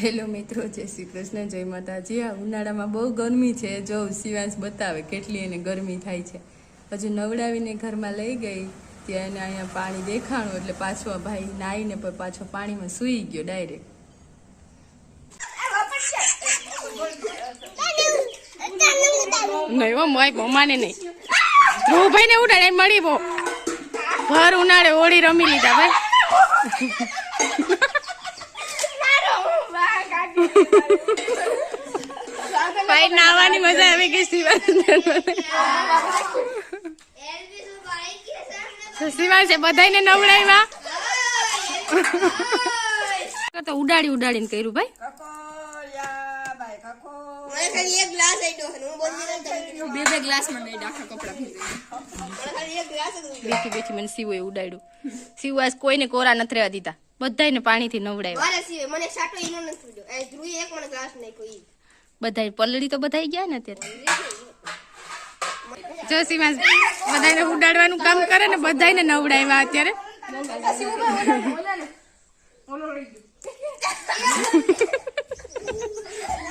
Hello મિત્રો, જય શ્રી કૃષ્ણ, જય માતાજી। આ ઉનાળામાં બહુ ગરમી છે। જો શિવાંશ બતાવે કેટલી એને ગરમી થાય છે। હજુ નવડાવીને ઘરમાં લઈ ગઈ ત્યાં એને અહીંયા પાણી દેખાણું એટલે પાછો આ ભાઈ નાહીને પાછો પાણીમાં સૂઈ ગયો ડાયરેક્ટ। નહીં મોય મમ્માને નહીં, ધ્રુવ ભાઈને ઉડાડે મળી બહુ ભર ઉનાળે હોળી રમી લીધા ભાઈ। ભાઈ નાવાની મજા આવી ગઈ શિવાંશે બધાને નવડાવ્યા તો ઉડાડી ઉડાડીને કર્યું ભાઈ। બે ગ્લાસ બેઠી બેઠી મને સીવો ઉડાડ્યું। શિવાંશ કોઈને કોરા નથી રહેવા દીધા, બધાને પાણીથી નવડાવ્યા। બધા પલળી તો બધા ગયા ને અત્યારે। જો શિવાંશ બધાને ઉડાડવાનું કામ કરે ને બધાને નવડાવ્યા અત્યારે।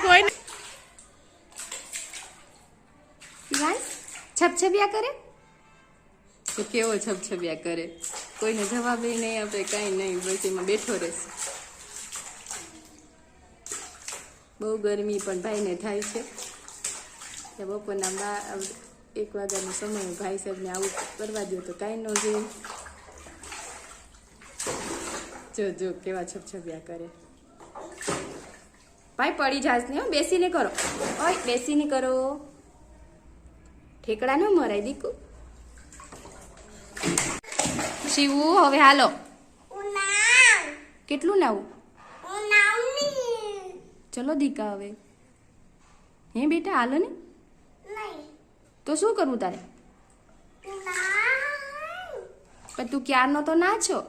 કોઈ શિવાંશ છબછબિયા કરે તો કેવો છબછબિયા કરે, કોઈને જવાબ નહીં આપે, કઈ નહીં, બસ એમાં બેઠો રહેશે। બહુ ગરમી પણ ભાઈને થાય છે। બપોરના 1 વાગ્યાનો સમય ભાઈ સાહેબને આવું કરવા દો તો કાંઈ ન જોઈએ। જો જો કેવા છબછબિયા કરે ભાઈ। પડી જાસ ને, બેસીને કરો, ઓય બેસીને કરો, ઠેકડા ન મરાય દીકુ। શિવુ હવે હાલો, કેટલું નાવું? ચલો દીકા હવે હે બેટા હાલો ને। તો શું કરવું તારે? પણ તું ક્યારનો તો ના છો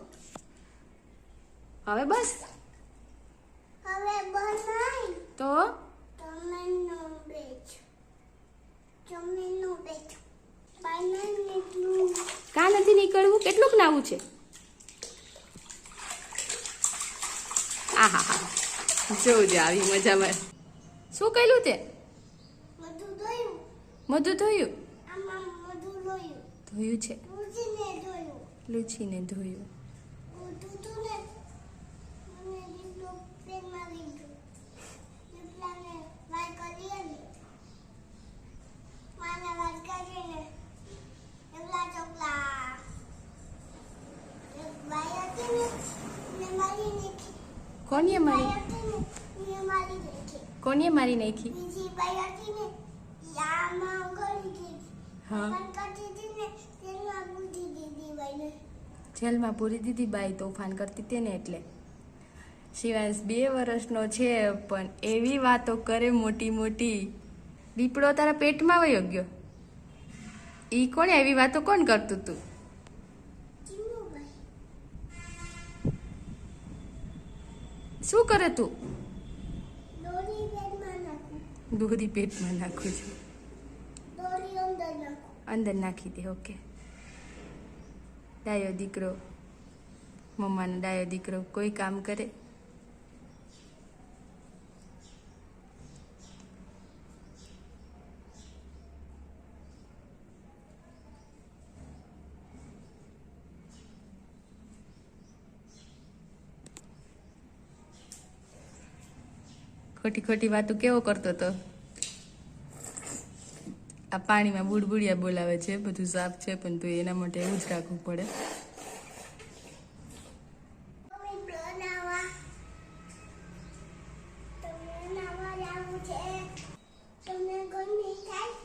હવે, બસ તો કા નથી નીકળવું? કેટલુંક નાવું છે? આહા હા, જોજે આવી મજામાં। શું કહ્યું તે? મધુ ધોયું? ધોયું છે, લૂછીને ધોયું। કોને મારી? કોને મારી નાખી? જેલમાં પૂરી દીધી બાઈ તોફાન કરતી હતી ને એટલે। શિવાંશ 2 વર્ષનો છે પણ એવી વાતો કરે મોટી મોટી। દીપડો તારા પેટમાં વયો ગયો, ઈ કોણ એવી વાતો કોણ કરતું તું? શું કરે તું? દોરી પેટમાં નાખું છું, અંદર નાખી દે। ઓકે, ડાયો દીકરો, મમ્માનો ડાયો દીકરો, કોઈ કામ કરે? ખોટી ખોટી વાતો કેવો કરતો હતો? આ પાણીમાં બુડબુડિયા બોલાવે છે, બધું સાફ છે પણ તો એના માટે એવું જ રાખવું પડે। તમને ગરમી થાય?